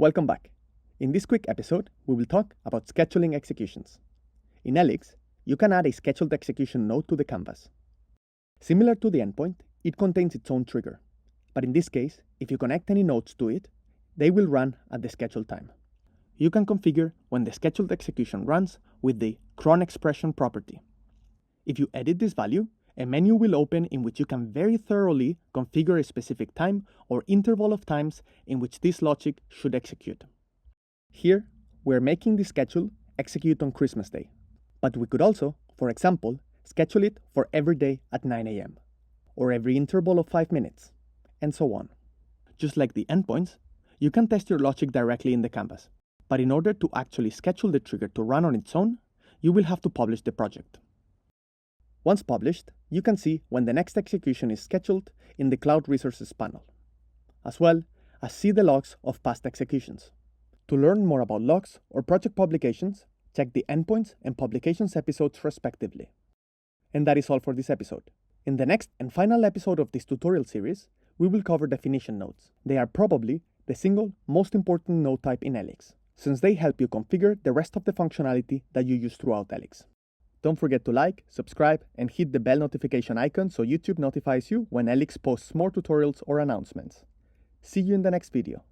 Welcome back. In this quick episode, we will talk about scheduling executions. In Elyx, you can add a scheduled execution node to the canvas. Similar to the endpoint, it contains its own trigger. But in this case, if you connect any nodes to it, they will run at the scheduled time. You can configure when the scheduled execution runs with the CRON expression property. If you edit this value, a menu will open in which you can very thoroughly configure a specific time or interval of times in which this logic should execute. Here, we're making the schedule execute on Christmas Day, but we could also, for example, schedule it for every day at 9 a.m., or every interval of 5 minutes, and so on. Just like the endpoints, you can test your logic directly in the canvas, but in order to actually schedule the trigger to run on its own, you will have to publish the project. Once published, you can see when the next execution is scheduled in the Cloud Resources panel, as well as see the logs of past executions. To learn more about logs or project publications, check the endpoints and publications episodes respectively. And that is all for this episode. In the next and final episode of this tutorial series, we will cover definition nodes. They are probably the single most important node type in Elyx, since they help you configure the rest of the functionality that you use throughout Elyx. Don't forget to like, subscribe, and hit the bell notification icon so YouTube notifies you when Elyx posts more tutorials or announcements. See you in the next video.